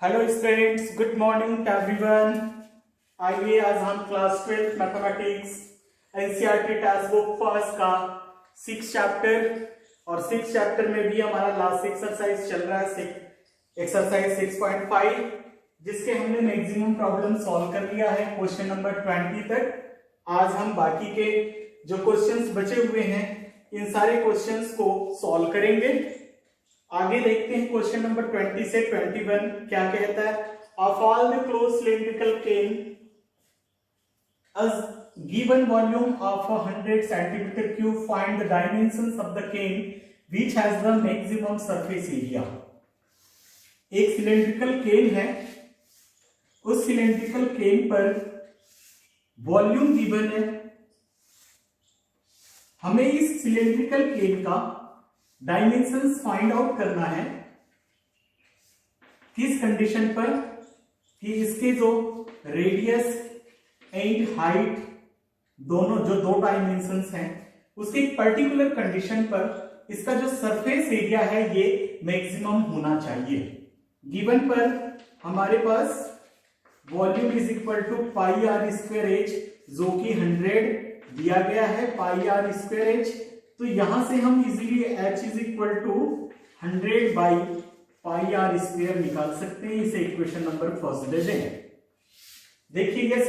Hello students, good morning everyone. आइए आज हम class 12 mathematics NCERT text book first का 6 चैप्टर और 6 चैप्टर में भी हमारा लास्ट एक्सरसाइज चल रहा है, एक्सरसाइज 6.5, जिसके हमने मैक्सिमम प्रॉब्लम सॉल्व कर लिया है क्वेश्चन नंबर 20 तक। आज हम बाकी के जो क्वेश्चंस बचे हुए हैं इन सारे क्वेश्चंस को सॉल्व करेंगे। आगे देखते हैं क्वेश्चन नंबर 20 से 21 क्या कहता है। Of all the close cylindrical can as given volume of 100 centimeter cube, find the dimensions of the cane which has the maximum surface area। एक सिलिंड्रिकल केन है, उस सिलिंड्रिकल केन पर वॉल्यूम गिवन है। हमें इस सिलिंड्रिकल केन का डायमेंशंस फाइंड आउट करना है। किस कंडीशन पर कि इसके जो रेडियस एंड हाइट दोनों जो दो डायमेंशंस हैं उसके पर्टिकुलर कंडीशन पर इसका जो सरफेस एरिया है ये मैक्सिमम होना चाहिए। गिवन पर हमारे पास volume is equal to pi are square h, जो कि 100 दिया गया है, पाई आर स्क्वायर एच। तो यहां से हम easily h is equal to 100 by pi are square निकाल सकते हैं। इसे इक्वेशन नंबर फर्स्ट दे दें। देखिए ये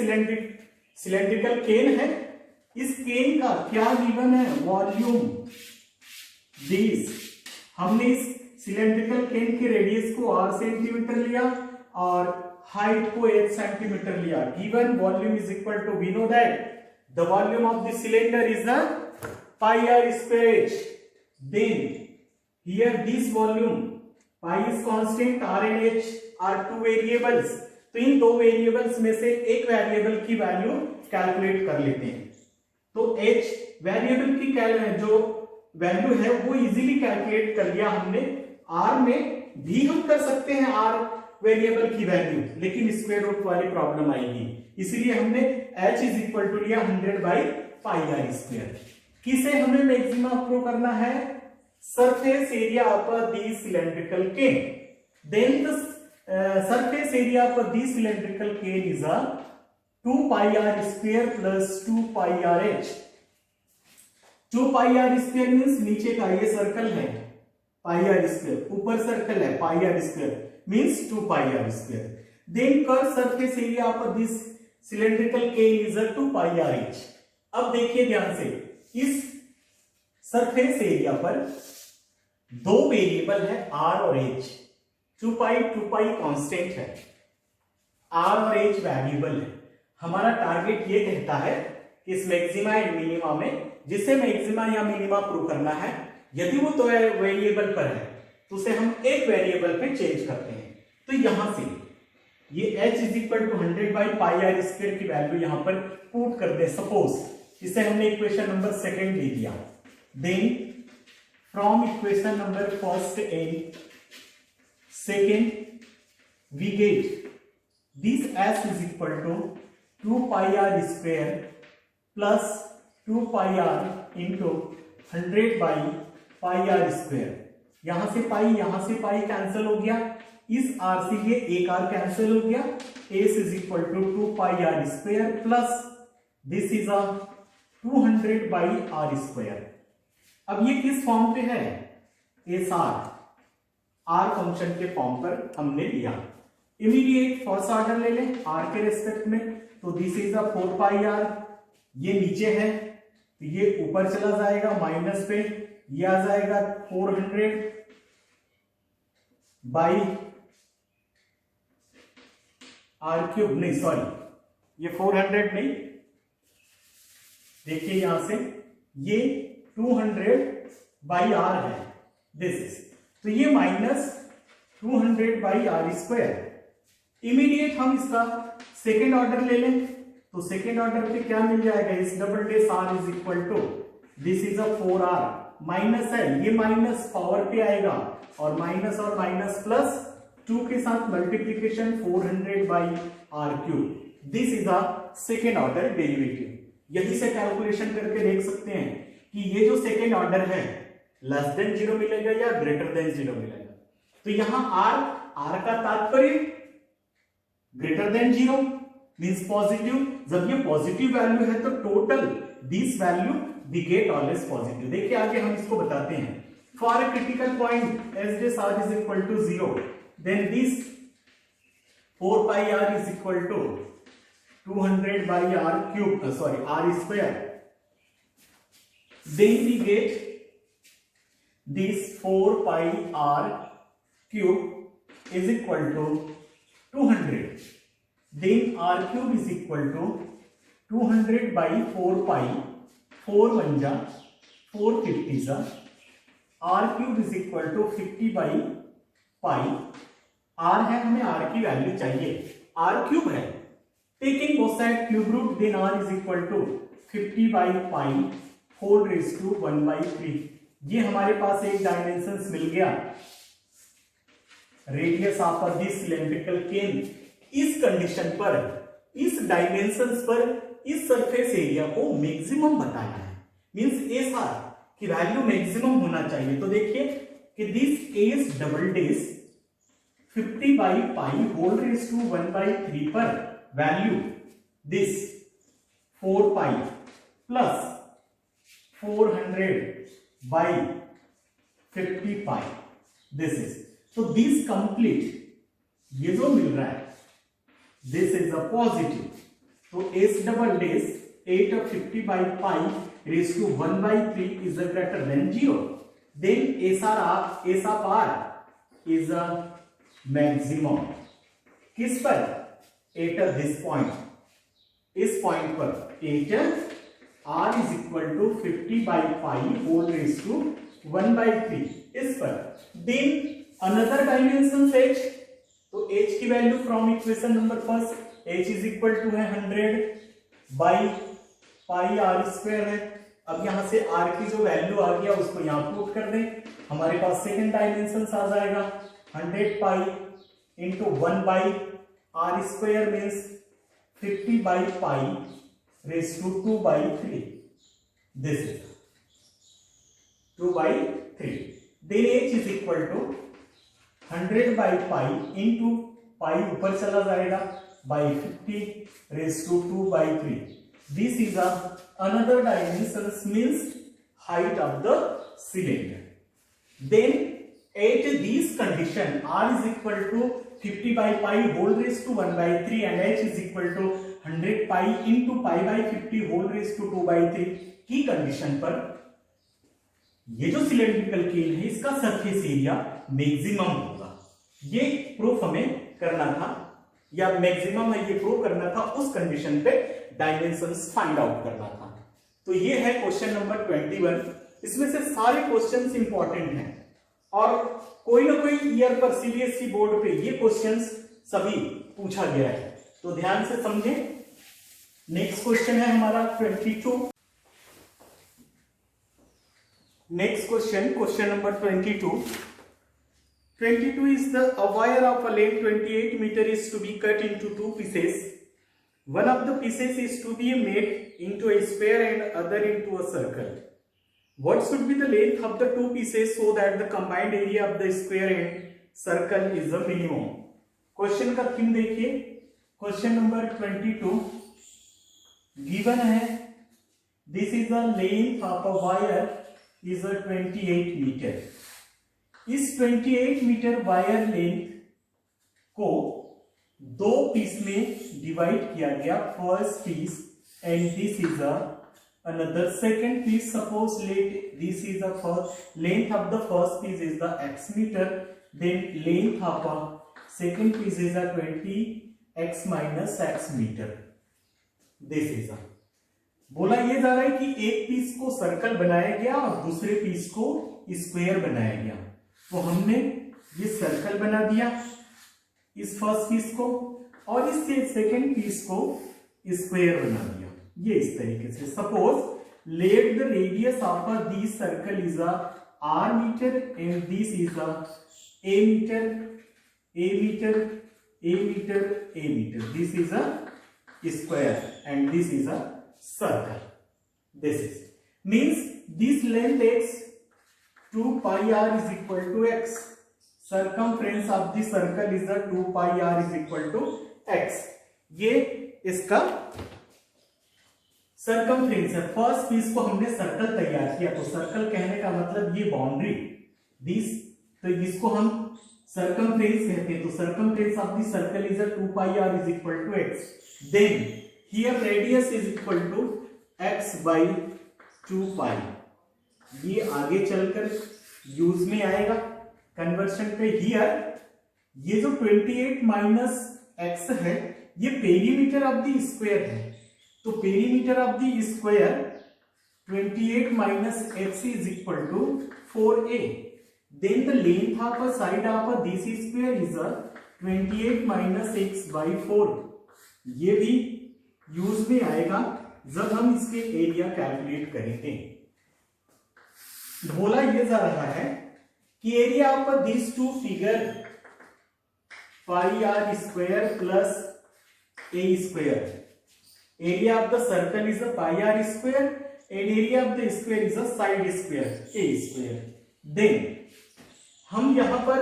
सिलेंड्रिकल केन है, इस केन का क्या गिवन है, वॉल्यूम दिस। हमने इस सिलेंड्रिकल केन के रेडियस को r सेंटीमीटर लिया और हाइट को h सेंटीमीटर लिया। Given volume is equal to, we know that the volume of the cylinder is the pi r square h। Then here this volume pi is constant, r and h are two variables। तो इन दो variables में से एक variable की value calculate कर लेते हैं। तो h वेरिएबल की जो वैल्यू है वो इजीली कैलकुलेट कर लिया हमने। r में भी हम कर सकते हैं r वेरिएबल की वैल्यू, लेकिन स्क्वायर रूट वाली प्रॉब्लम आएगी, इसीलिए हमने h इज इक्वल टू लिया 100 बाई पाई आर स्क्वायर। किसे हमें मैक्सिमम प्रूव करना है, surface area of the cylindrical can. Then the surface area of the cylindrical can is 2 pi are square plus 2 pi r h. 2 pi are square means नीचे का ये circle है pi are square, ऊपर circle है pi are square means 2 pi are square. Then curve surface area of this cylindrical can is 2 pi r h. अब देखिए ध्यान से, इस सरफेस एरिया पर दो वेरिएबल है r और h। 2 पाई कांस्टेंट है, r और h वेरिएबल है। हमारा टारगेट ये कहता है कि इस मैक्सिमा एंड मिनिमा में, जिसे मैक्सिमा या मिनिमा प्रूव करना है, यदि वो दो वेरिएबल पर है तो उसे हम एक वेरिएबल पे चेंज करते हैं। तो यहां से ये h is equal to 100 by pi are square की वैल्यू यहां पर पुट कर दे। सपोज इसे हमने इक्वेशन नंबर सेकंड ले लिया। Then from equation number first and second we get this s is equal to 2 pi are square plus 2 pi R into 100 by pi are square. यहां से pi cancel हो गया, इस r से ये एक r कैंसिल हो गया। s is equal to 2 pi are square plus this is 200 by are square. अब ये किस फॉर्म पे है, एस आर फंक्शन के फॉर्म पर हमने लिया। इमीडिएट फर्स्ट ऑर्डर ले लें r के रेस्पेक्ट में, तो दिस इज 4 पाई आर। ये नीचे है तो ये ऊपर चला जाएगा माइनस पे, ये आ जाएगा 400 बाई आर क्यूब, नहीं सॉरी ये 400 नहीं, देखिए यहां से ये 200 बाई आर है दिस इज, तो ये minus 200 by are square. Immediate हम इसका सेकेंड ऑर्डर ले लें, तो सेकेंड ऑर्डर पे क्या मिल जाएगा, इस double dash are is equal to this is 4r, minus है ये माइनस पावर पे आएगा और माइनस प्लस 2 के साथ multiplication 400 by are cube. This is a second order derivative. यदि से कैलकुलेशन करके देख सकते हैं कि ये जो सेकेंड ऑर्डर है लेस देन 0 मिलेगा या ग्रेटर देन 0 मिलेगा। तो यहां r का तात्पर्य ग्रेटर देन 0 मींस पॉजिटिव। जब ये पॉजिटिव वैल्यू है तो total this value we get always positive. देखिए आगे हम इसको बताते हैं। For a critical point S this r is equal to 0 then this 4 pi r is equal to 200 by r cube, r square. Then we get this 4 pi r cube is equal to 200. Then r cube is equal to 200 by 4 pi, 4 1 जा 4 50 जा, r cube is equal to 50 by pi. r है, हमें r की value चाहिए, r cube है। Taking both side cube root then r is equal to 50 by pi whole raise to 1 by 3। ये हमारे पास एक डायमेंशन मिल गया, radius of this cylindrical can. इस कंडीशन पर, इस डायमेंशंस पर इस सरफेस एरिया को मैक्सिमम बताया है, मींस एस आर की वैल्यू मैक्सिमम होना चाहिए। तो देखिए कि this S double dash 50 by pi whole raise to 1 by 3 पर value this 4 pi plus 400 by 50 pi this is, तो दिस कंप्लीट ये जो मिल रहा है दिस इज अ पॉजिटिव। तो S double dash 8 of 50 by pi raised to 1 by 3 is a greater than 0. Then S of R is a maximum. किस पर? At this point. इस पॉइंट पर at R is equal to 50 by pi whole raised to 1 by 3 इस पर। Then another dimension h, तो h की value from equation number first h is equal to है 100 by pi are square है। अब यहां से r की जो वैल्यू आ गया उसको यहां पुट कर दें, हमारे पास सेकंड डायमेंशन आ जाएगा 100 pi into 1 by are square means 50 by pi raise to 2 by 3 this is 2 by 3। Then h is equal to 100 by pi into pi ऊपर चला जाएगा by 50 raise to 2 by 3। This is another dimension means height of the cylinder. Then at this condition r is equal to 50 by pi whole raised to 1 by 3 and h is equal to 100 pi into pi by 50 whole raised to 2 by 3 की condition पर ये जो cylindrical केन है इसका surface area maximum होगा। ये proof हमें करना था या मैक्सिमम है ये प्रूव करना था, उस कंडीशन पे डायमेंशंस फाइंड आउट करना था। तो ये है क्वेश्चन नंबर 21। इसमें से सारे क्वेश्चंस इंपॉर्टेंट हैं और कोई ना कोई ईयर पर सीबीएसई बोर्ड पे ये क्वेश्चंस सभी पूछा गया है, तो ध्यान से समझें। नेक्स्ट क्वेश्चन है हमारा 22। Next question number 22 is a wire of a length 28 meter is to be cut into two pieces. One of the pieces is to be made into a square and other into a circle. What should be the length of the two pieces so that the combined area of the square and circle is the minimum? Question का theme देखिए। Question number 22 given है this is the length of a wire is a 28 metre. इस 28 metre wire length को दो piece में divide किया गया। First piece and this is another second piece. Suppose let this is the first length of the first piece is the x metre, then length of second piece is the 20x minus x metre. This is बोला ये जा रहा है कि एक piece को circle बनाया गया और दूसरे पीस को स्क्वायर बनाया गया। तो हमने ये सर्कल बना दिया इस फर्स्ट पीस को और इस सेकेंड पीस को स्क्वायर बना दिया, ये इस तरीके से। Suppose let the radius of this circle is r metre and this is a metre, a metre, a metre, a metre. This is a square and this is a circle. This is means this length x 2 pi r is equal to x. Circumference of the circle is the 2 pi r is equal to x। ये इसका circumference है। First piece को हमने circle तैयार किया, तो circle कहने का मतलब ये बाउंड्री दिस, तो इसको हम सर्कमफ्रेंस कहते हैं। तो circumference of the circle is 2 pi r is equal to x. Then here radius is equal to x by 2 pi. ये आगे चलकर यूज में आएगा कन्वर्शन पे। हियर ये जो 28 माइनस x है ये पेरीमीटर ऑफ द स्क्वायर है, तो perimeter of the square 28 minus x is equal to 4a. Then the length of a side of a this square is a 28 minus x by 4. ये भी use में आएगा जब हम इसके एरिया कैलकुलेट करेंगे। बोला ये जा रहा है कि area of this two figure pi are square plus A square, area of the circle is a pi are square and area of the square is a side square A square. Then हम यहां पर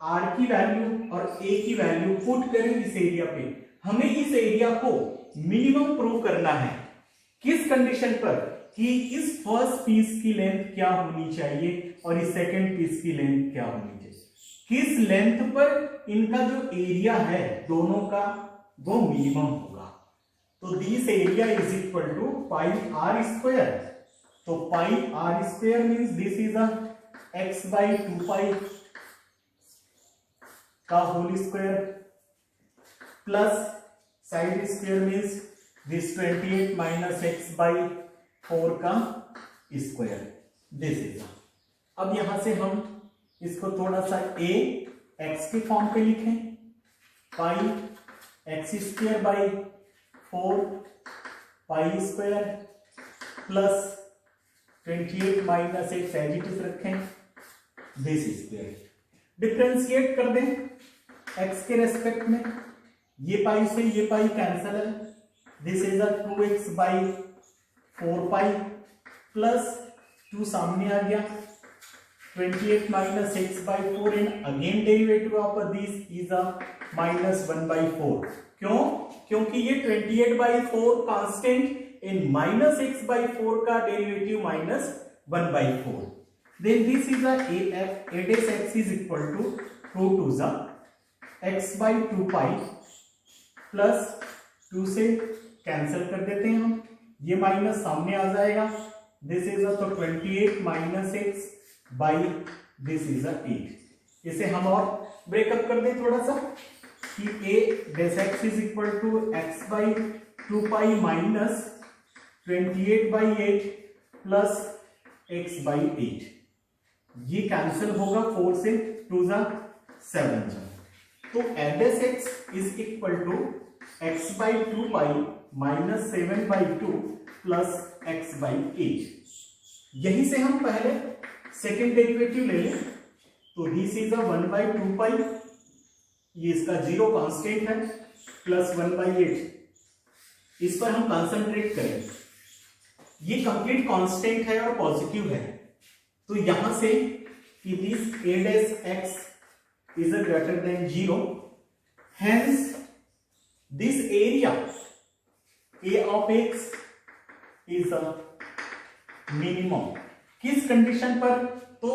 r की value और a की value put करें इस area पे। हमें इस एरिया को मिनिमम प्रूव करना है। किस कंडीशन पर? कि इस फर्स्ट पीस की लेंथ क्या होनी चाहिए और इस सेकंड पीस की लेंथ क्या होनी चाहिए। किस लेंथ पर इनका जो एरिया है दोनों का वो मिनिमम होगा। तो this area is equal to pi are square. तो pi are square means this is a x by 2 pi का whole square plus side square means this 28 minus x by 4 का स्क्वायर। This is. अब यहां से हम इसको थोड़ा सा a x के फॉर्म पे लिखें, pi x square by 4 pi square plus 28 minus x as it is रखें, दिस स्क्वायर। डिफरेंशिएट कर दें x के रेस्पेक्ट में, ये पाई से ये पाई कैंसल है, this is 2x by 4 pi plus 2 सामने आ गया 28 minus x by 4 and again derivative of this is a minus 1 by 4। क्यों? क्योंकि ये 28 by 4 constant in minus x by 4 का derivative minus 1 by 4। Then this is a dash x is equal to 2 to the x by 2 pi plus 2 से cancel कर देते हैं हम, ये माइनस सामने आ जाएगा, दिस इज अ तो 28 minus x by this is अ 8। इसे हम और ब्रेकअप कर दें थोड़ा सा कि a dash x is equal to x by 2 pi minus 28 by 8 plus x by 8। ये कैंसिल होगा 4 से 2 जा 7 जा। तो एडेस x is equal to x by 2 pi minus 7 by 2 plus x by 8। यहीं से हम पहले सेकेंड डेरिवेटिव ले लें, तो दिस इज अ 1 बाई 2 पाई, ये इसका जीरो कांस्टेंट है, प्लस 1 बाई 8। इस पर हम कंसंट्रेट करें, ये कंप्लीट कांस्टेंट है और पॉजिटिव है, तो यहां से कि this a dash x is a greater than 0, hence this area a of x is a minimum। किस कंडीशन पर? तो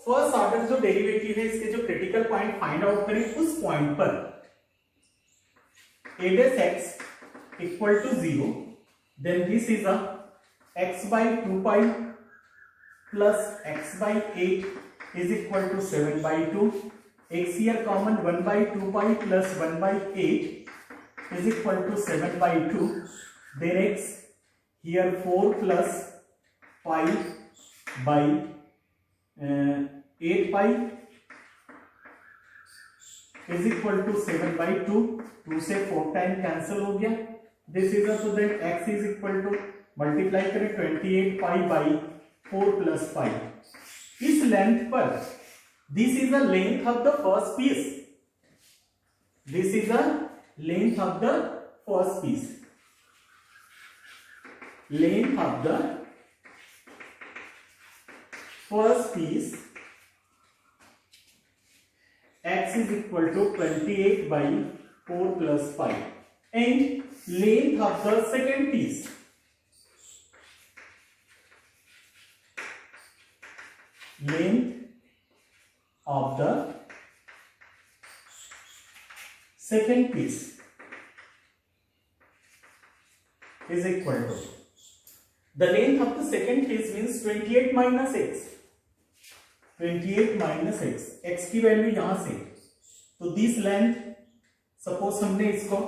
फर्स्ट ऑर्डर जो डेरिवेटिव है इसके जो क्रिटिकल पॉइंट फाइंड आउट करें उस पॉइंट पर a dash x equal to 0, then this is a x by 2 pi plus x by 8 is equal to 7 by 2, x here common 1 by 2 pi plus 1 by 8 is equal to 7 by 2, then x here 4 plus 5 by 8 pi is equal to 7 by 2, 2 से 4 time cancel हो गया, this is तो then x is equal to multiply करें 28 pi by 4 plus 5। इस length पर this is the length of the first piece, this is the length of the first piece, length of the first piece x is equal to 28 by 4 plus 5. And length of the second piece. Length of the second piece is equal to, the length of the second piece means 28 minus x. 28 minus x, x की value यहां से, तो this length, suppose हमने इसको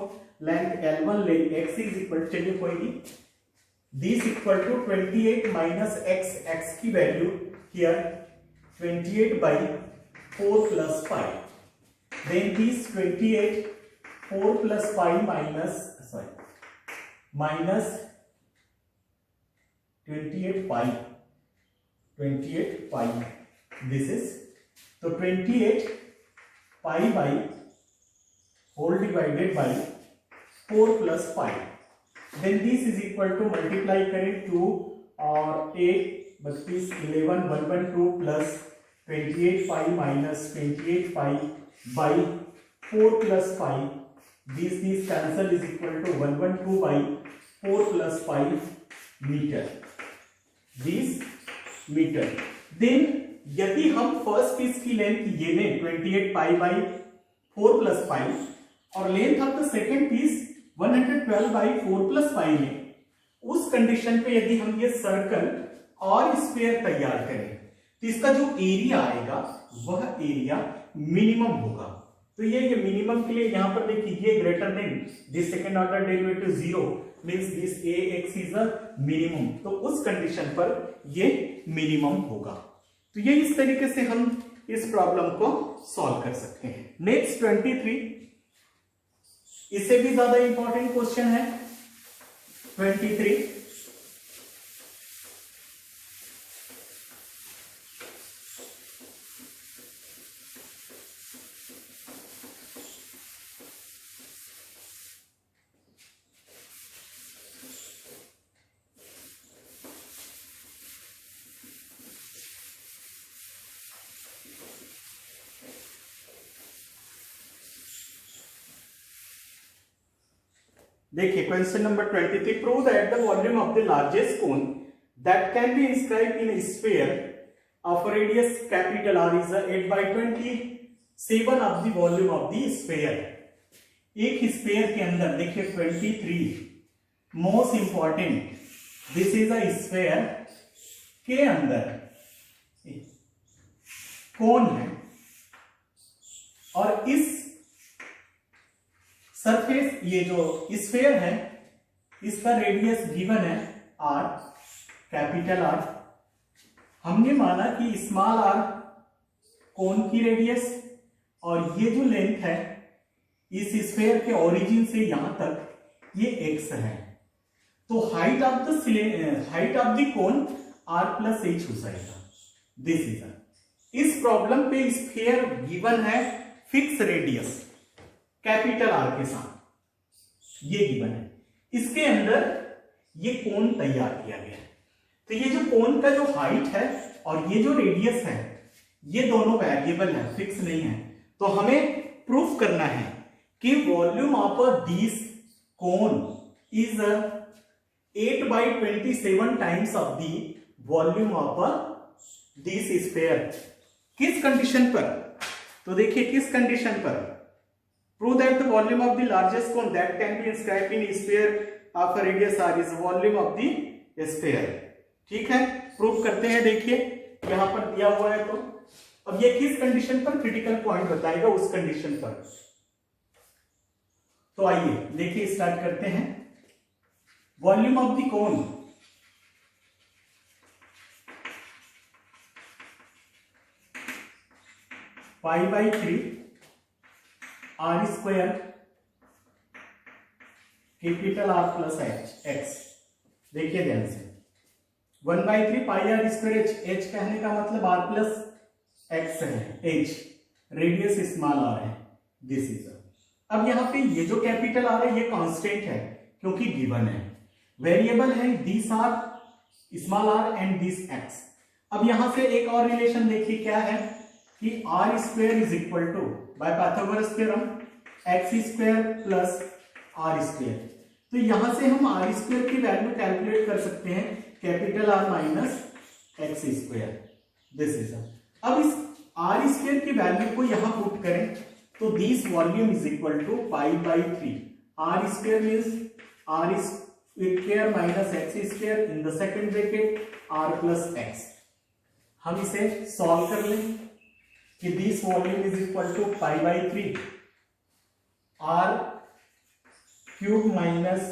length L1 ले, x is equal, चलिए कोई नहीं, this equal to 28 minus x, x की value here 28 by 4 plus 5. Then this 28 4 plus 5 minus, minus 28 pi, 28 pi. This is, so 28 pi by whole divided by 4 plus 5. Then this is equal to, multiply करें 2 और 8 32 11 112 plus 28 pi minus 28 pi by 4 plus 5. This cancel is equal to 112 by 4 plus 5 meter. This meter. Then यदि हम first piece की length ये लें 28 pi by 4 plus 5 और length of the second piece 112 by 4 plus 5 लें, उस कंडीशन पे यदि हम ये सर्कल और स्क्वायर तैयार करें तो इसका जो एरिया आएगा वह एरिया मिनिमम होगा. तो ये मिनिमम के लिए यहां पर देखिए, ये greater than this second order derivative 0 means this ax is a minimum. तो उस कंडीशन पर ये मिनिमम होगा. तो ये इस तरीके से हम इस प्रॉब्लम को सॉल्व कर सकते हैं. नेक्स्ट 23, इससे भी ज्यादा इंपॉर्टेंट क्वेश्चन है 23. देखिए question number 23, prove that the volume of the largest cone that can be inscribed in a sphere of radius capital R is 8/27 of the volume of the sphere. एक sphere के अंदर देखिए 23, most important, this is a sphere के अंदर कोन है और इस surface, ये जो स्फीयर है इसका रेडियस गिवन है r, कैपिटल R. हमने माना कि स्मॉल r कोन की रेडियस और ये जो लेंथ है इस स्फीयर के ओरिजिन से यहां तक ये x है. तो height of the cone r plus h हो जाएगा. दिस इज, इस प्रॉब्लम पे स्फीयर गिवन है फिक्स रेडियस कैपिटल आर के साथ, ये गिवन है. इसके अंदर ये कोन तैयार किया गया है. तो ये जो कोन का जो हाइट है और ये जो रेडियस है ये दोनों वेरिएबल है, फिक्स नहीं है. तो हमें प्रूफ करना है कि volume of this cone is 8/27 times of the volume of this sphere. किस कंडीशन पर? तो देखिए किस कंडीशन पर. Prove that the volume of the largest cone that can be inscribed in a sphere of a radius r is volume of the sphere. ठीक है, proof करते हैं. देखिए यहां पर दिया हुआ है, तो अब ये किस कंडीशन पर, क्रिटिकल पॉइंट बताएगा उस कंडीशन पर. तो आइए देखिए स्टार्ट करते हैं. Volume of the cone, π/3 r square capital R plus x. देखिए ध्यान से, 1/3 पाई r स्क्वायर h कहने का मतलब r प्लस x है, h रेडियस स्मॉल r है. दिस इज, अब यहां पे ये जो कैपिटल R है ये कांस्टेंट है क्योंकि गिवन है. वेरिएबल है this r small r and this x. अब यहां से एक और रिलेशन देखिए क्या है कि r square is equal to, by Pythagoras theorem, X square plus are square. तो यहां से हम आर स्क्वायर की वैल्यू कैलकुलेट कर सकते हैं, capital R minus X square, this is. अब इस आर स्क्वायर की वैल्यू को यहां पुट करें तो this volume is equal to pi by 3, are square means R square minus X square in the second bracket R plus X. हम इसे solve कर लें कि this volume is equal to pi by 3 R cube minus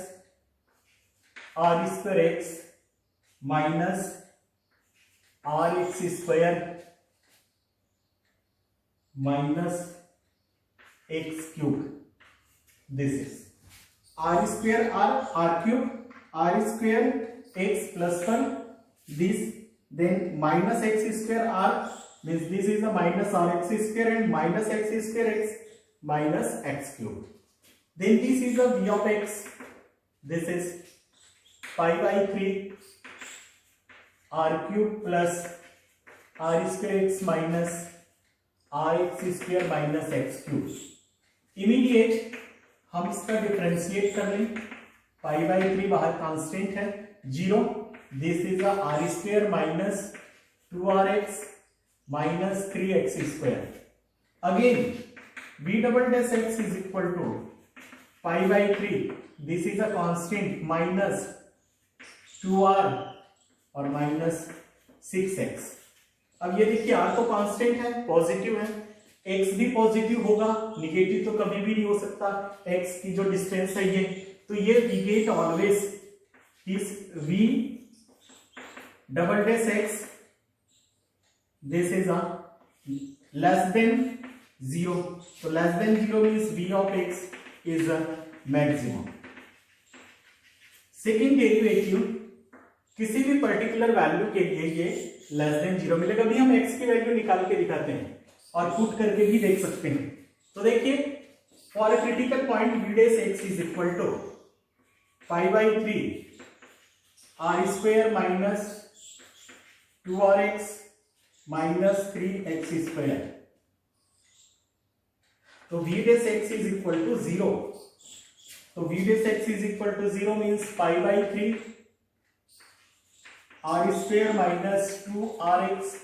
are square X minus R X square minus X cube, this is R square are cube R square X plus 1 this, then minus x square r means this is a minus r x square and minus x square x minus x cube. Then this is a v of x, this is pi by 3 r cube plus r square x minus r x square minus x cube. Immediate हम इसका differentiate कर लें, pi by 3 बाहर constant है 0, this is a r square minus 2rx minus 3x square. Again v double dash x is equal to pi by 3, this is a constant minus 2r और minus 6x. अब ये देखिए r तो constant है, positive है, x भी positive होगा, negative तो कभी भी नहीं हो सकता, x की जो डिस्टेंस है ये, तो ये we get always is v double dash x, this is a less than 0, so less than 0 means v of x is a maximum. Second derivative किसी भी पर्टिकुलर वैल्यू के लिए ये लेस देन 0 मिलेगा। अभी हम x की वैल्यू निकाल के दिखाते हैं और पुट करके भी देख सकते हैं। तो देखिए for a critical point v dash x is equal to pi by 3 are square minus 2rx minus 3x square. तो v dash x is equal to 0, तो v dash x is equal to 0 means pi by 3 are square minus 2rx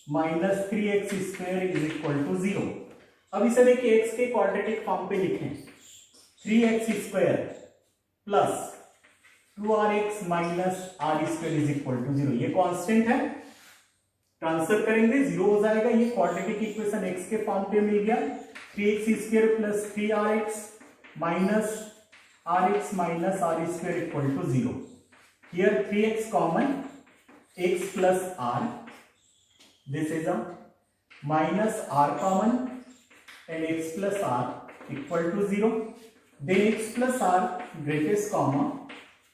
minus 3x square is equal to 0। अब इसे देखिए x के quadratic form पे लिखें, 3x square plus 2rx minus r square is equal to 0। ये constant है, transfer करेंगे 0 हो जाएगा, ये क्वाड्रेटिक इक्वेशन x के फॉर्म पे मिल गया, 3x square plus 3rx minus rx minus r square equal to 0। Here 3x common, x plus r, this is a minus r common and x plus r equal to 0, then x plus r brackets comma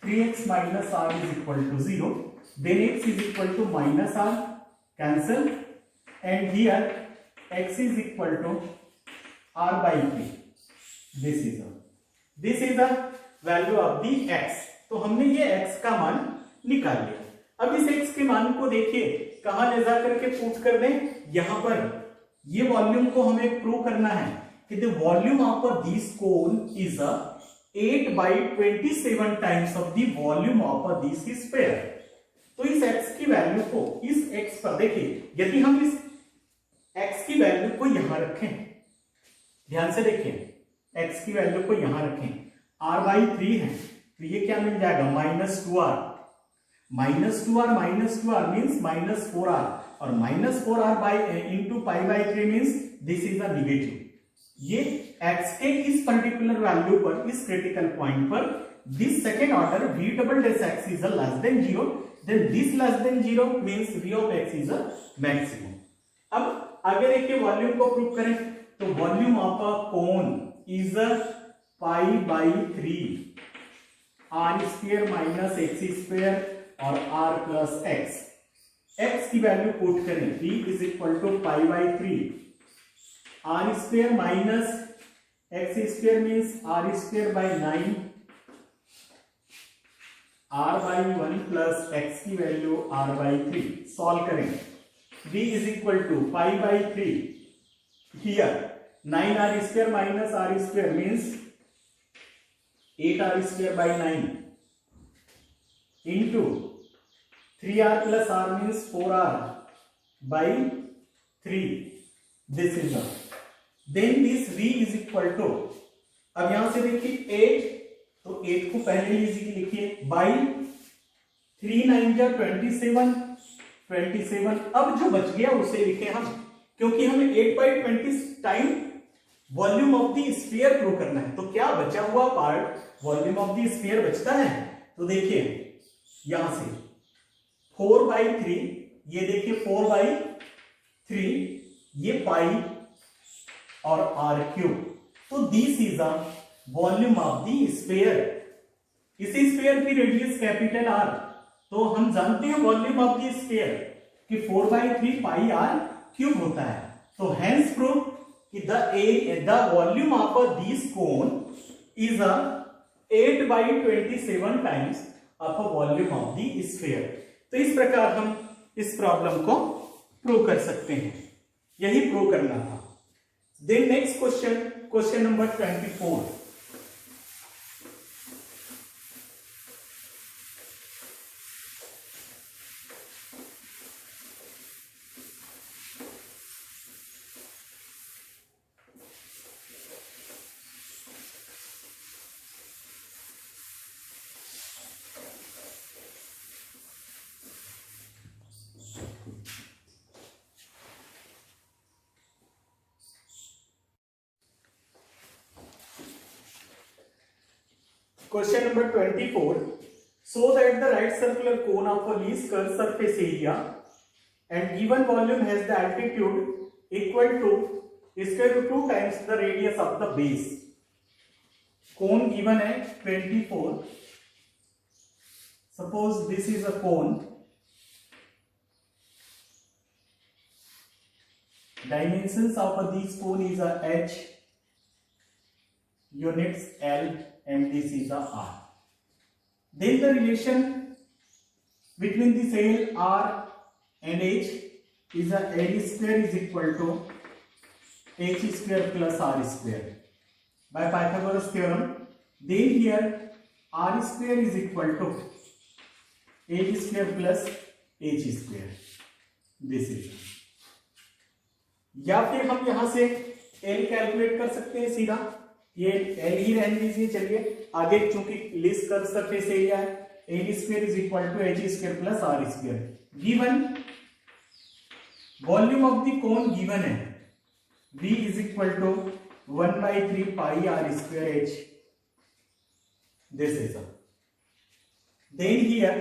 3x minus r is equal to 0, then x is equal to minus r, cancel, and here x is equal to r by 3, this is the value of the x। तो हमने ये x का मान निकाल लिया। अब इस x के मान को देखिए कहां ले जा करके पुट कर दें, यहां पर ये वॉल्यूम को हमें प्रूव करना है कि the volume of this cone is 8 by 27 times of the volume of this sphere. तो इस x की वैल्यू को इस x पर देखिए, यदि हम इस x की वैल्यू को यहां रखें, ध्यान से देखिए x की वैल्यू को यहां रखें, r by 3 है, तो ये क्या मिल जाएगा minus 2r, minus 2r means minus 4r, और minus 4r by into pi by 3 means this is a negative. ये x के इस पर्टिकुलर वैल्यू पर, इस क्रिटिकल पॉइंट पर, this second order v double dash x is a less than 0, then this less than 0 means v of x is a maximum. अब आगे देखिए volume को प्रूव करें, तो volume of a cone is pi by 3 are square minus X square और r plus x की value put करें, v is equal to pi by 3 are square minus X square means r square by 9 r by 1 plus x की value r by 3। Solve करें, v is equal to pi by 3, here 9r² minus r² means 8r² by 9 into 3r plus r means 4r by 3. This is the then this v is equal to, अब यहां से देखिए 8, तो 8 को पहले easily लिखिए by 3 9 जा 27, अब जो बच गया उसे लिखे हम, क्योंकि हमें 8/20 time volume of the sphere prove करना है। तो क्या बचा हुआ part volume of the sphere बचता है, तो देखिए यहां से 4/3, ये देखिए 4/3, ये पाई और r³ तो this is the volume of the sphere. इसी स्फीयर की रेडियस कैपिटल R, तो हम जानते हैं वॉल्यूम ऑफ द स्फीयर कि 4/3 पाई r³ होता है। तो हेंस प्रूव कि the volume of this cone is a 8/27 times of a volume of the sphere। तो इस प्रकार हम इस प्रॉब्लम को प्रूव कर सकते हैं, यही प्रूव करना था। Then next question number 24। Question number 24. So that the right circular cone of a least curved surface area and given volume has the altitude equal to square root 2 times the radius of the base. Cone given है 24. Suppose this is a cone. Dimensions of this cone is a h, units L, and this is a R. Then the relation between this L, R and H is a L square is equal to H square plus R square by Pythagoras theorem. Then here R square is equal to H square plus H square. This is, या फिर हम यहां से L calculate कर सकते हैं सीधा, ये L ही रहने दीजिए। चलिए आगे, चूंकि लीस्ट कर्व सरफेस एरिया है, L square is equal to H square plus R square. Given volume of the cone given है V is equal to 1/3 pi R square H। This is then here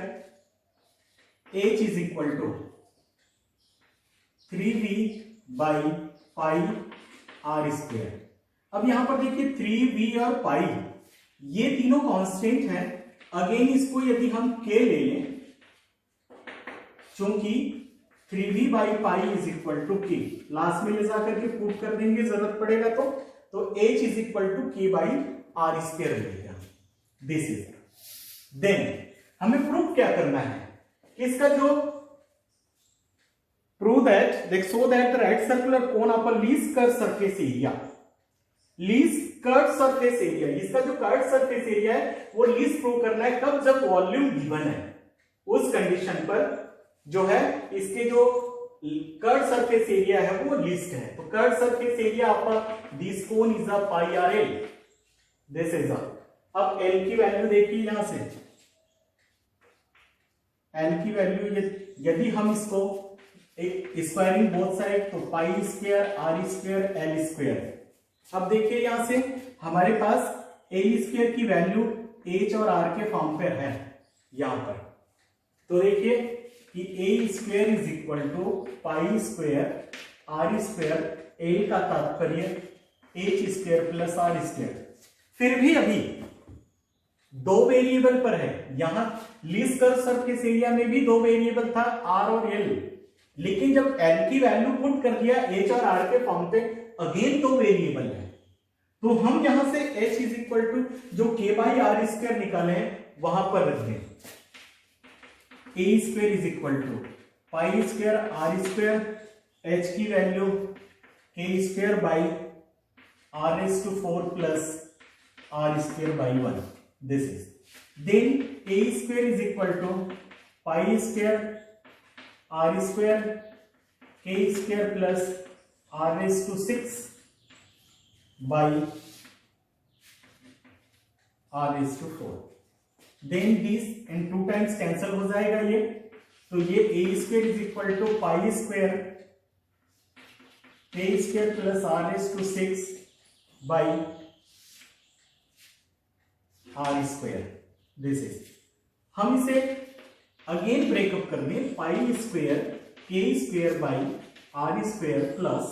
H is equal to 3V by pi R square. अब यहां पर देखिए 3V और पाई ये तीनों constant हैं। Again इसको यदि हम k ले लें, चूंकि 3V by pi is equal to k, last में ले जाकर के प्रूफ कर देंगे जरूरत पड़ेगा तो h is equal to k by R square रहेगा। दिस इज देन हमें प्रूफ क्या करना है, इसका जो prove that so that the right circular cone of a least curve surface area, least curve surface area, इसका जो कर्व सरफेस एरिया है वो लीस्ट प्रूव करना है कब, जब वॉल्यूम गिवन है। उस कंडीशन पर जो है इसके जो कर्व सरफेस एरिया है वो लीस्ट है। तो curve surface area of this cone is a pi are L. This is अब एल की वैल्यू देखिए, यहां से एल की वैल्यू यदि हम इसको एक स्क्वायरिंग बोथ साइड, तो pi square r square l square. अब देखिए यहां से हमारे पास ए स्क्वायर की वैल्यू एच और आर के फॉर्म पे है यहां पर, तो देखिए कि A square is equal to pi square r square, A का तात्पर्य h square plus are square. फिर भी अभी दो वेरिएबल पर है, यहां लीस्ट कर्व सरफेस एरिया में भी दो वेरिएबल था आर और एल, लेकिन जब एल की वैल्यू पुट कर दिया एच और आर के फॉर्म पे, अगेन दो वेरिएबल है, तो हम यहां से h इज इक्वल टू जो k बाई आर स्क्वायर निकाले हैं वहां पर रख दें। A square is equal to pi square r square, h की value k square by r raised to 4 plus r square by 1. This is. Then a square is equal to pi square r square k square plus r raised to 6 by r raised to 4. Then this and 2 times cancel हो जाएगा ये, तो ये a square is equal to pi square k square plus r raised to 6 by r square. This is. हम इसे again breakup करने, pi square के square by are square plus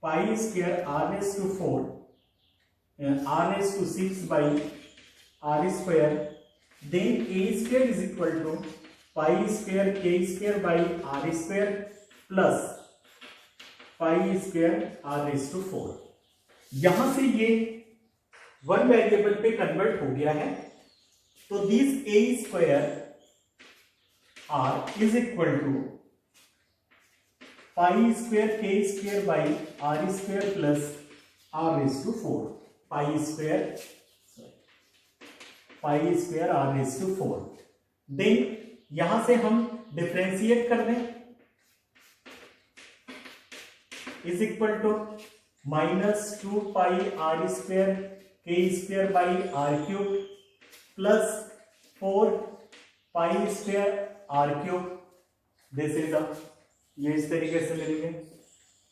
pi square r raise to 4 r raise to 6 by are square. Then A square is equal to pi square के square by are square plus pi square r raise to 4. यहां से ये one variable पे convert हो गया है, तो this a square r is equal to pi square के square by are square plus r raise to 4. Pi square r raise to 4. Then यहां से हम डिफरेंशिएट कर दें, is equal to -2 pi are square के square by are cube plus 4 pi square are cube. This is ये इस तरीके से लेंगे.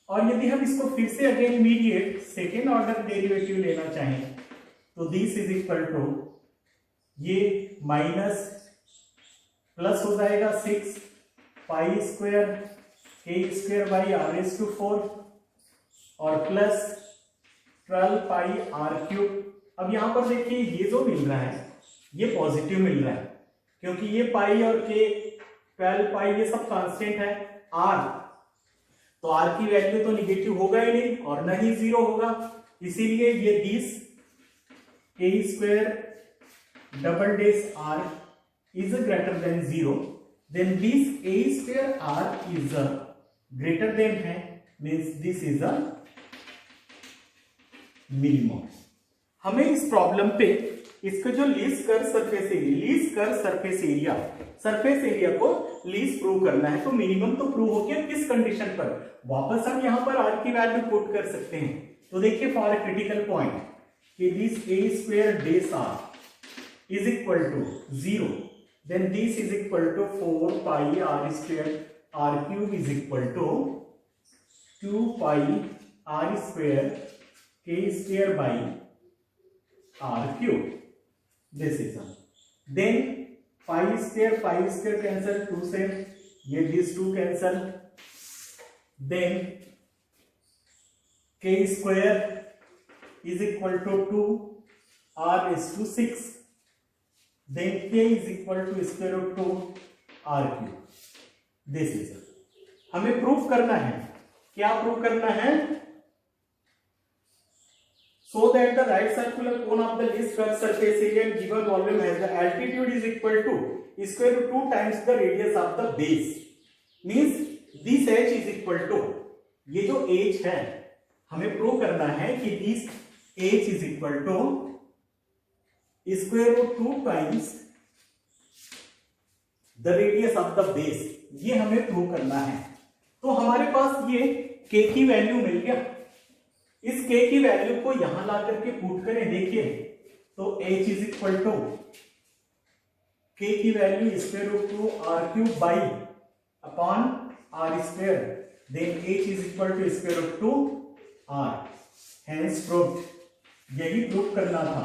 और यदि हम इसको फिर से again immediate second order derivative लेना चाहें, तो दिस इज इक्वल टू ये माइनस प्लस हो जाएगा 6 पाई स्क्वायर के square by R raise to 4 और प्लस 12 पाई आर क्यूब. अब यहां पर देखिए ये जो मिल रहा है ये पॉजिटिव मिल रहा है, क्योंकि ये पाई और के 12 पाई ये सब कांस्टेंट है. आर तो आर की वैल्यू तो निगेटिव होगा ही नहीं और न ही 0 होगा, इसीलिए ये this a square double dash are is greater than 0. Then this a square r is greater than है, means this is a minimum. हमें इस प्रॉब्लम पे इसका जो लीस्ट कर्व सरफेस एरिया को लीस्ट प्रूव करना है. तो मिनिमम तो प्रूव हो गया, किस कंडीशन पर? वापस हम यहां पर आर की वैल्यू पुट कर सकते हैं. तो देखिए फॉर अ क्रिटिकल पॉइंट कि this a square dash are is equal to 0, then this is equal to 4 pi are square are cube is equal to 2 pi are square के square by are cube. This is one. Then pi square cancel 2 से ये these 2 cancel. Then k square is equal to 2 r is to 6. Then k is equal to square root 2 r cube. This is one. हमें proof करना है, क्या proof करना है? So that the right circular cone of the least curved surface area and given volume has the altitude is equal to square root 2 times the radius of the base. Means this h is equal to, ये जो h है हमें prove करना है कि this h is equal to square root 2 times the radius of the base. ये हमें prove करना है. तो हमारे पास ये k की वैल्यू मिल गया. इस k की वैल्यू को यहां ला करके पुट करें, देखिए तो h is equal to k की value square root 2 r cube by upon r square. Then h is equal to square root 2 r. Hence proved. यही प्रूव करना था.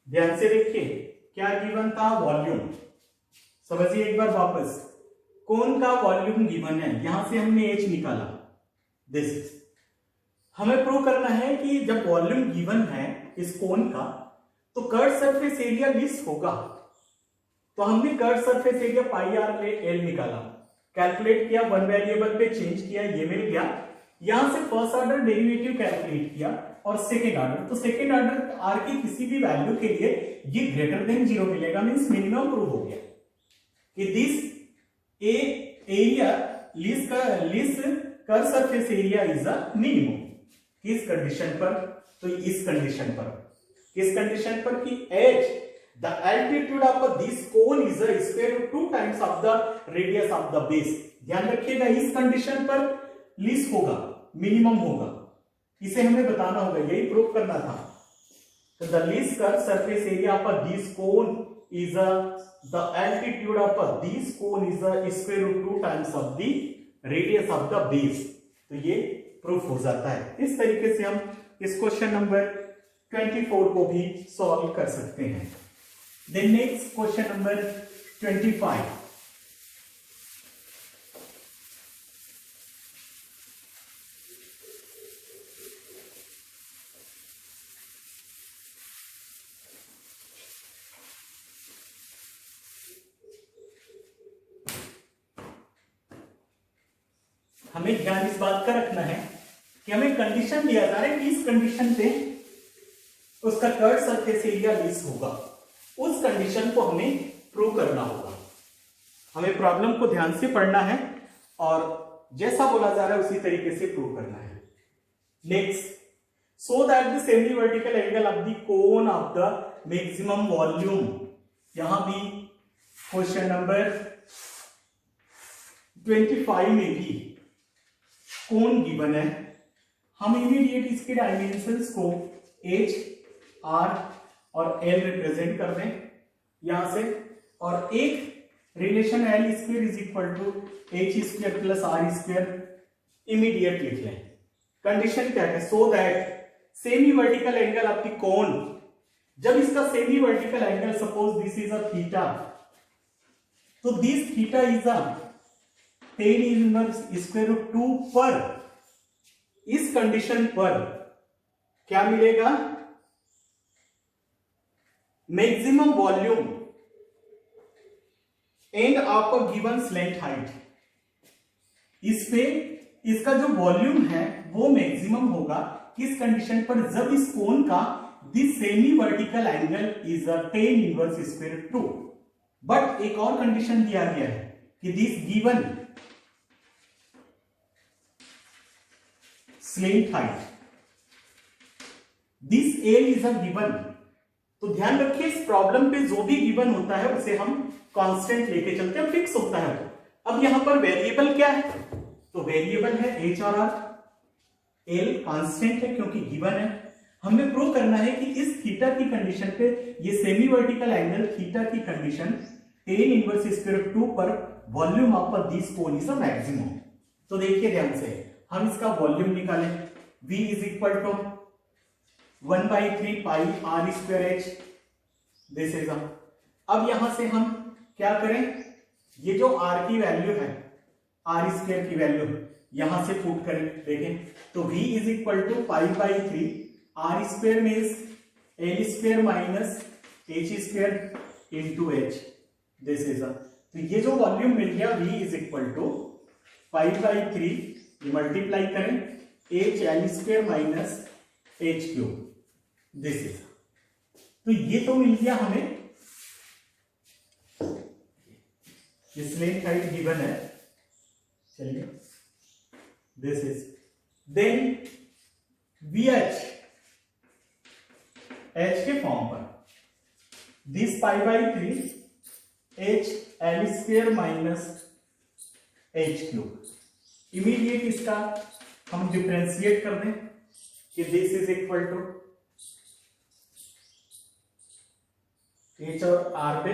ध्यान से देखिए क्या गिवन था? वॉल्यूम. समझिए एक बार वापस, कोन का वॉल्यूम गिवन है, यहां से हमने h निकाला. दिस हमें प्रूव करना है कि जब वॉल्यूम गिवन है इस कोन का, तो कर्व सरफेस एरिया लिस्ट होगा. तो हमने curve surface area pi R L निकाला, कैलकुलेट किया, वन वेरिएबल पे चेंज किया, ये मिल गया. यहां से फर्स्ट ऑर्डर डेरिवेटिव कैलकुलेट किया और सेकेंड ऑर्डर. तो सेकेंड ऑर्डर आर की किसी भी वैल्यू के लिए ये ग्रेटर देन 0 मिलेगा, मीन्स मिनिमम प्रूव हो गया कि this A area least curved surface area is a minimum. किस कंडीशन पर? तो इस कंडीशन पर। किस कंडीशन पर? कि h the altitude of this cone is a square root 2 times of the radius of the base। ध्यान रखिएगा, इस कंडीशन पर लीस्ट होगा, मिनिमम होगा, इसे हमें बताना होगा, यही प्रूव करना था। तो the least curve surface area of this cone is the altitude of this cone is square root 2 times of the radius of the base. तो ये प्रूफ हो जाता है। इस तरीके से हम इस क्वेश्चन नंबर 24 को भी सॉल्व कर सकते हैं। Then next question number 25। हमें ध्यान इस बात का रखना है कि हमें कंडीशन दिया जा रहा है कि इस कंडीशन पे उसका कर्व सरफेस एरिया लीस्ट होगा, उस कंडीशन को हमें प्रूव करना होगा। हमें प्रॉब्लम को ध्यान से पढ़ना है और जैसा बोला जा रहा है उसी तरीके से प्रूव करना है। Next, so that the semi vertical angle of the cone of the maximum volume. यहां भी क्वेश्चन नंबर 25 में भी कोन गिवन है। हम इमीडिएट इसके डायमेंशंस को h, r और l रिप्रेजेंट कर दें यहां से, और एक relation l square is equal to h square plus r square immediate लिख लें। कंडीशन क्या है? So that semi vertical angle of the cone, जब इसका semi vertical angle suppose this is a theta, तो this theta is a tan inverse square root 2 पर, इस condition पर क्या मिलेगा? Maximum volume and of a given slant height. इस पे इसका जो वॉल्यूम है वो मैक्सिमम होगा किस कंडीशन पर? जब इस कोन का this semi vertical angle is a tan inverse square root 2। But एक और कंडीशन दिया गया है कि this given slant height, this L is a given. तो ध्यान रखिए, इस प्रॉब्लम पे जो भी गिवन होता है उसे हम कांस्टेंट लेके चलते हैं, फिक्स होता है। अब यहां पर वेरिएबल क्या है? तो वेरिएबल है h और r, l कांस्टेंट है क्योंकि गिवन है। हमें प्रूव करना है कि इस थीटा की कंडीशन पे ये सेमी वर्टिकल एंगल थीटा की condition tan inverse square root 2 पर volume of this cone is a maximum. तो देखिए ध्यान से, हम इसका वॉल्यूम निकालें। v is equal to 1/3 pi r square h, this is. अब यहां से हम क्या करें? ये जो r की वैल्यू है, r स्क्वायर की वैल्यू यहां से पुट करें। देखें तो v is equal to 5/3 r square means l square minus h square into h, this is. तो ये जो वॉल्यूम मिल गया v is equal to 5/3 multiply करें h l square minus h cube, this is. तो ये तो मिल गया हमें, स्लैंट हाइट गिवन है। चलिए, this is. Then VH, h के फॉर्म पर this 5/3 h l square minus h cube. Immediate इसका हम डिफरेंशिएट कर दें कि this is equal to h और r पे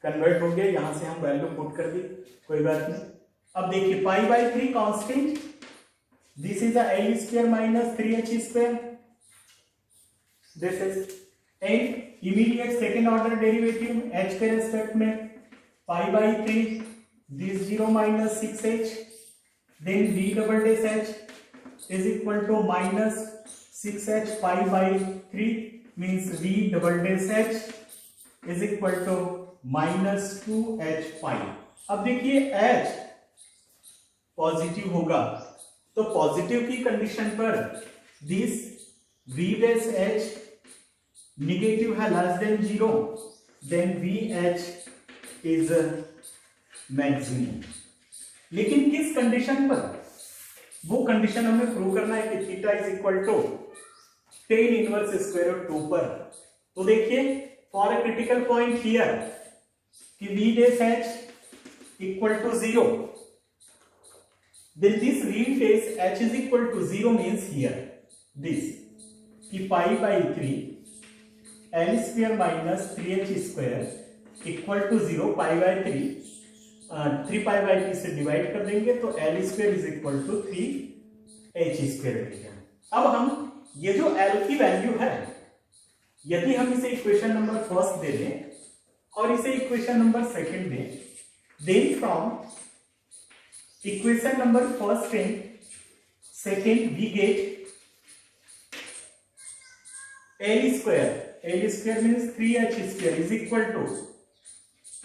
कन्वर्ट हो गया, यहां से हम वैल्यू पुट कर दी, कोई बात नहीं। अब देखिए 5/3 constant, this is l square minus 3h square, this is. And immediate second order derivative h के रेस्पेक्ट में 5/3 this 0 minus 6h, then v double dash h is equal to minus 6h 5/3 means v double dash h is equal to minus 2h 5। अब देखिए h positive होगा, तो positive की condition पर this v dash h negative है less than 0, then vh is maximum. लेकिन किस condition पर, वो कंडीशन हमें प्रूव करना है कि theta is equal to tan inverse square root 2 पर। तो देखिए for a critical point here कि v dash h equal to 0, then this v dash h is equal to 0 means here this कि pi by 3 l square minus 3h square equal to 0, pi by 3 pi by 3 से divide कर देंगे तो l square is equal to 3h square मिलेगा। अब हम ये जो l की वैल्यू है, यदि हम इसे इक्वेशन नंबर फर्स्ट दे दें और इसे इक्वेशन नंबर सेकंड दें, then from equation number first and second we get l square means 3h square is equal to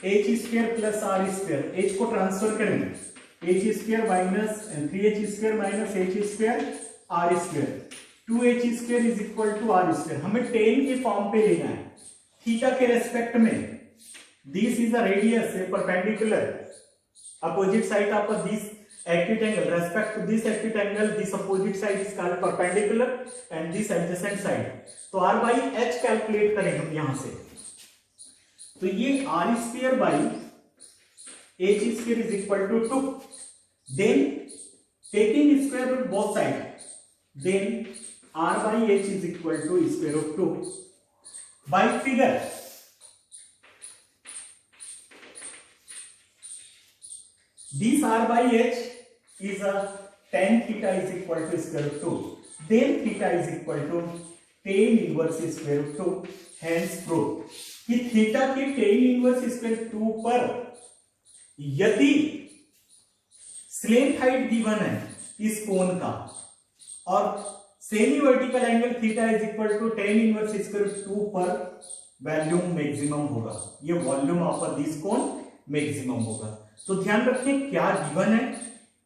h square plus r square, h को transfer करेंगे h square minus 3h square minus h square r square, 2h square is equal to r square। हमें tan के form पे लेना है theta के respect में। This is a radius perpendicular opposite side of this acute angle, respect to this acute angle this opposite side is called perpendicular and this adjacent side। तो r by h calculate करें हम यहां से, तो ये r square by h square is equal to 2, then taking square root both side, then r by h is equal to square root 2 by figure। This r by h is a tan theta is equal to square root 2, then theta is equal to tan inverse square root 2, hence proof कि theta की tan inverse square root 2 पर यदि slant height given है इस कोण का और semi vertical angle theta is equal to tan inverse square root 2 पर वॉल्यूम मैक्सिमम होगा, ये volume of this cone maximum होगा। तो ध्यान रखें क्या गिवन है,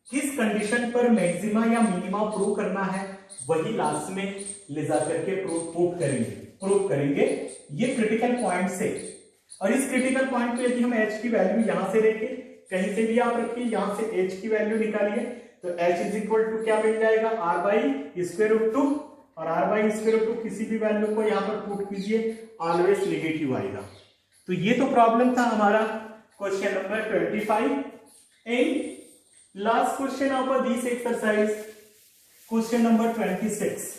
किस कंडीशन पर मैक्सिमा या मिनिमा प्रूव करना है, वही लास्ट में ले जा करके प्रूव करेंगे ये क्रिटिकल पॉइंट से। और इस क्रिटिकल पॉइंट पे यदि हम h की वैल्यू यहां से रखें, कहीं से भी आप रखिए, यहां से h की वैल्यू निकालिए तो h इज इक्वल टू क्या मिल जाएगा, r बाई स्क्वायर रूट 2, और r बाई स्क्वायर रूट 2 किसी भी वैल्यू को यहां पर पुट कीजिए ऑलवेज नेगेटिव आएगा। तो ये तो प्रॉब्लम था हमारा question number 25 and last question of this exercise question number 26।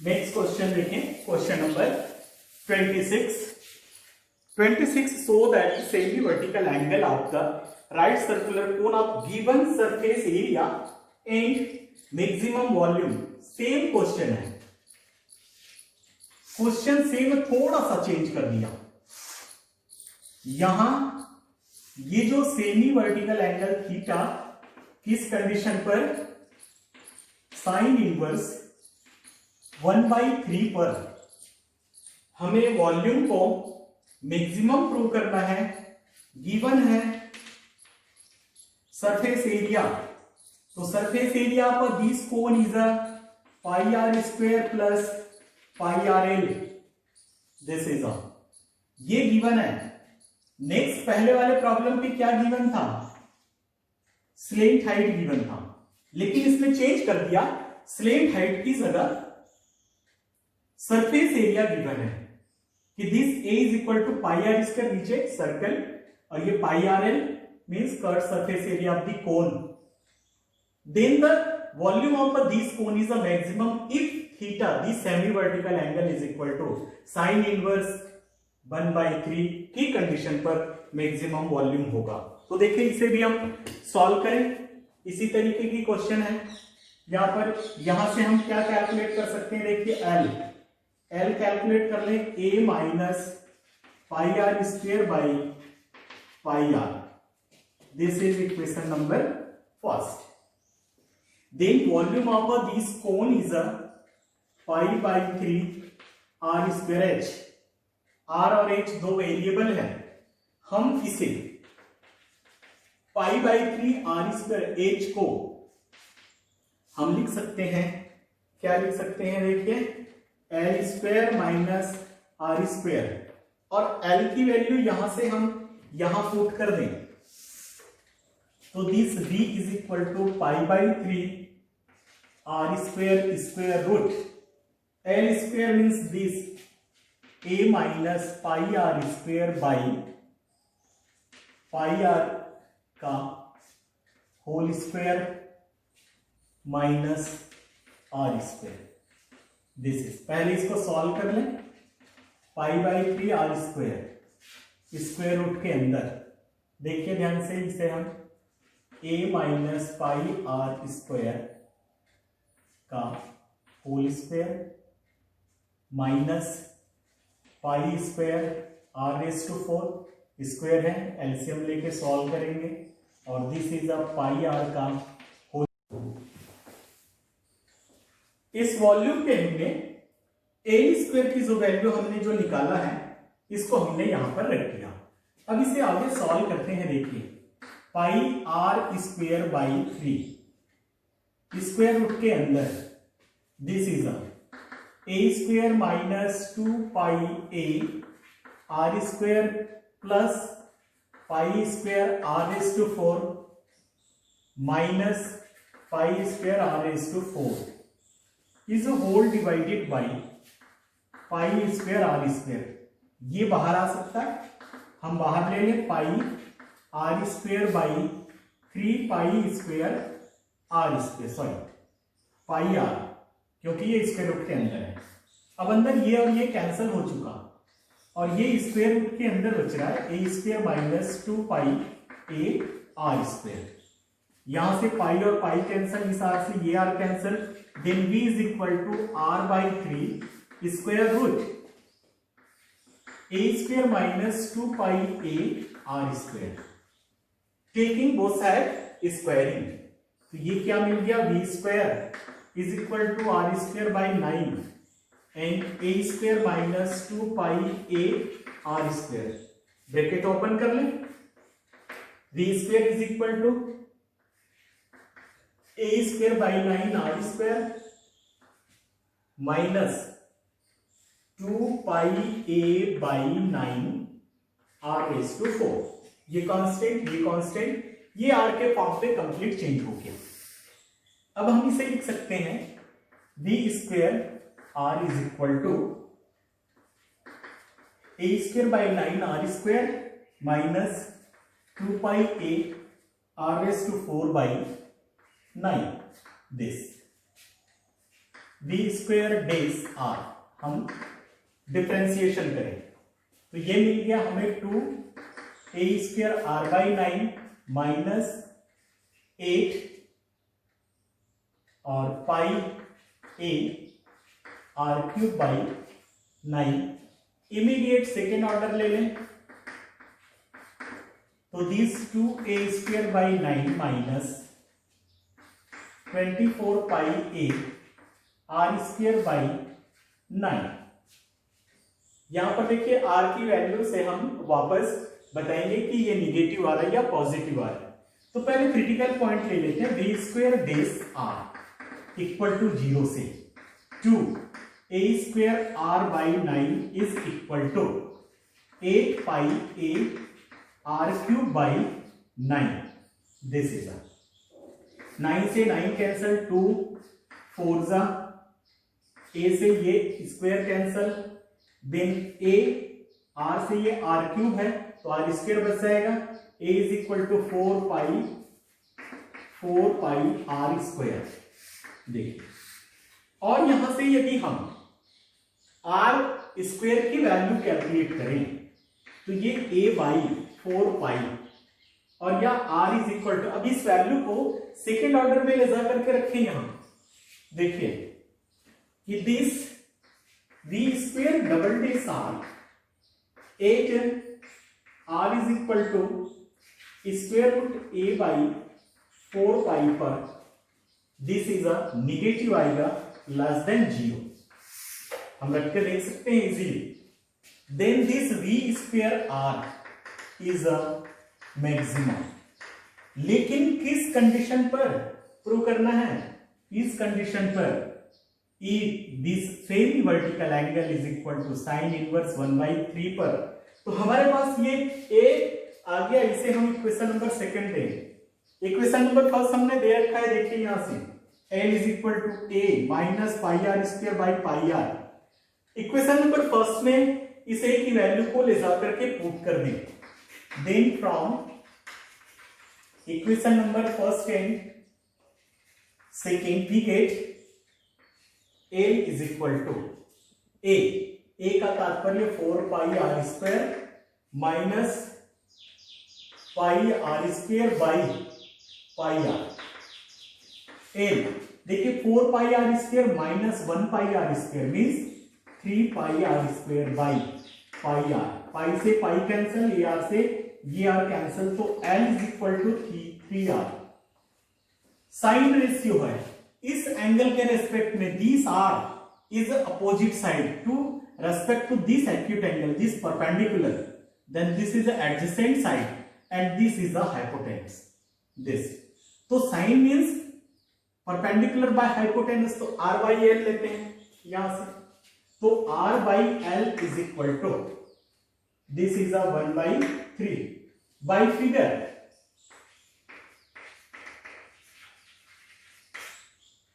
Next question देखें, question number 26 so that semi vertical angle of the right circular cone of given surface area and maximum volume. Same question है, question same थोड़ा सा change कर दिया। यहां ये जो semi vertical angle theta किस कंडीशन पर, साइन इनवर्स 1/3 पर हमें वॉल्यूम को मैक्सिमम प्रूव करना है। गिवन है सरफेस एरिया, तो सरफेस एरिया पर this cone is a pi are square plus pi are L, this is a, ये गिवन है। नेक्स्ट पहले वाले प्रॉब्लम पे क्या गिवन था, स्लेंट हाइट गिवन था, लेकिन इसमें चेंज कर दिया, स्लेंट हाइट की जगह सरफेस एरिया गिवन है कि this a is equal to pi are square, नीचे सर्कल, और ये pi are l means curve surface area of the cone. Then the volume of this cone is a maximum if theta this semi vertical angle is equal to sine inverse 1/3 की condition पर maximum volume होगा। तो देखिए इसे भी हम solve करें, इसी तरीके की क्वेश्चन है। यहां पर यहां से हम क्या कैलकुलेट कर सकते हैं, देखिए एल कैलकुलेट कर लें, a minus pi are square by pi R, this is equation number first. Then volume of this cone is a pi by 3 are square H, R और एच दो वेरिएबल है, हम इसे pi by 3 are square H को हम लिख सकते हैं, क्या लिख सकते हैं, देखिए l square minus are square, और एल की वैल्यू यहां से हम यहां पुट कर दें, तो this v is equal to pi by 3 are square square root l square means this a minus pi are square by pi r का whole square minus are square, this is, पहले इसको solve कर लें, pi by 3 are square square root के अंदर, देखिए ध्यान से, इसे हम a minus pi are square का whole square minus pi square r raise to 4 square है, एलसीएम लेके सॉल्व करेंगे, और this is a pi r का होल। इस वॉल्यूम पे हमने ए स्क्वायर की जो वैल्यू हमने जो निकाला है, इसको हमने यहां पर रख दिया। अब इसे आगे सॉल्व करते हैं, देखिए pi are square by 3 square root के अंदर, this is a square minus 2 pi a r square plus pi square r raise to 4 minus pi square r raise to 4 is whole divided by pi square r square. ये बाहर आ सकता है, हम बाहर ले लें pi are square by 3 pi square r square, sorry pi r, क्योंकि ये स्क्वायर रूट के अंदर है। अब अंदर ये और ये कैंसिल हो चुका, और ये स्क्वायर रूट के अंदर बच रहा है a square minus 2 pi a r square. यहां से पाई और पाई कैंसिल, इस आर से ये r cancel, then v is equal to r by 3 square root a square minus 2 pi a r square, taking both side squaring, तो ये क्या मिल गया, v square is equal to r square by 9 and a square minus 2 pi a r square, bracket open कर लें, v square is equal to a square by 9 r square minus 2 pi A by 9 are raise to 4, ये constant, ये constant, ये are के form पे complete change हो गया। अब हम इसे लिख सकते हैं v square r is equal to a square by 9 r square minus 2 pi a r raise to 4 by 9, this v square dash r, हम डिफरेंशिएशन करें तो ये मिल गया हमें 2 a square r by 9 minus 8 और pi a r cube by 9, immediate second order ले लें, तो this 2 a square by 9 minus 24 pi a r square by 9। यहां पर देखिए आर की वैल्यू से हम वापस बताएंगे कि ये निगेटिव आ रहा है या पॉजिटिव आ रहा है। तो पहले क्रिटिकल पॉइंट ले लेते हैं, v square dash r equal to 0 से 2 a square r by 9 is equal to 8 pi a r cube by 9, this is 9 से 9 कैंसल, 2 4 जा, ए से ये square cancel, then a r से ये आर क्यूब है तो आर स्क्वायर बच जाएगा, a is equal to 4 pi are square. देखिए, और यहां से यदि हम आर स्क्वायर की वैल्यू कैलकुलेट करें तो ये ए बाई 4 पाई और या आर इज इक्वल टू, अब इस वैल्यू को सेकेंड ऑर्डर में ले जा करके रखें यहां, देखिए कि this v square double dash r 8 r is equal to square root a by 4 pi पर दिस इज अ निगेटिव आएगा लेस देन 0। हम रख के देख सकते हैं easily. Then this v square r is a maximum. लेकिन किस कंडीशन पर प्रूव करना है? इस कंडीशन पर if this semi vertical angle is equal to sin inverse 1/3 पर, तो हमारे पास ये a आ गया, इसे हम इक्वेशन नंबर सेकंड दें। इक्वेशन नंबर फर्स्ट हमने दे रखा है, देखिए यहां से L is equal to a minus pi r square by pi r। Equation number first में इस a की वैल्यू को ले जाकर के पुट कर दें। Then from equation number first and second we get L is equal to a का तात्पर्य 4 pi r square minus pi are square by pi are. L देखिए 4 pi are square minus 1 pi are square means 3 pi are square by pi r. Pi से pi cancel, a r से ये r cancel, तो L is equal to 3 r. Sine ratio है इस angle के respect में, this r is opposite side to respect to this acute angle, this perpendicular, then this is adjacent side and this is the hypotenuse this। तो sin means perpendicular by hypotenuse, तो r by l लेते हैं यहां से, तो r by l is equal to this is a 1/3 by figure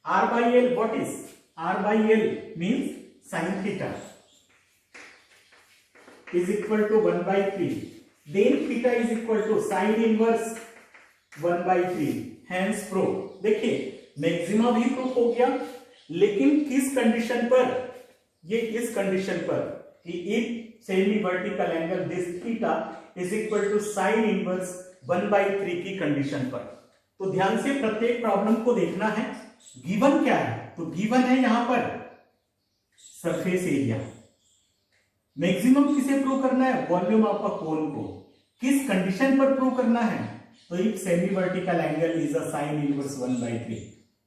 r by l। what is r by l? means sin theta is equal to 1/3, then theta is equal to sin inverse 1/3, hence proof. देखिए maxima भी proof हो गया, लेकिन किस condition पर? ये इस condition पर कि if semi vertical angle this theta is equal to sin inverse 1/3 की कंडीशन पर। तो ध्यान से प्रत्येक प्रॉब्लम को देखना है। गिवन क्या है? तो गिवन है यहां पर सरफेस एरिया। मैक्सिमम किसे प्रूव करना है? वॉल्यूम ऑफ अ कोन को। किस कंडीशन पर प्रूव करना है? तो if semi vertical angle is a sign inverse 1/3,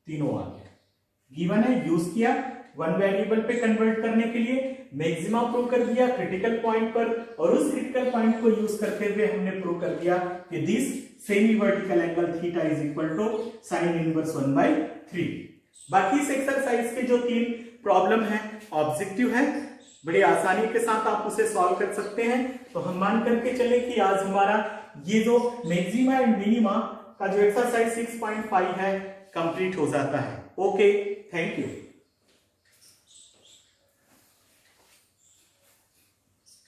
तीनों आ गया। गिवन है, यूज किया, वन वेरिएबल पे कन्वर्ट करने के लिए मैक्सिमा प्रूव कर दिया क्रिटिकल पॉइंट पर, और उस क्रिटिकल पॉइंट को यूज करते हुए हमने प्रूव कर दिया कि this semi vertical angle theta is equal to sine inverse 1/3। बाकी इस एक्सरसाइज के जो 3 प्रॉब्लम है ऑब्जेक्टिव है, बड़ी आसानी के साथ आप उसे सॉल्व कर सकते हैं। तो हम मान करके चले कि आज हमारा ये जो मैक्सिमा एंड मिनिमा का जो एक्सरसाइज 6.5 है कंप्लीट हो जाता है। Okay, thank you.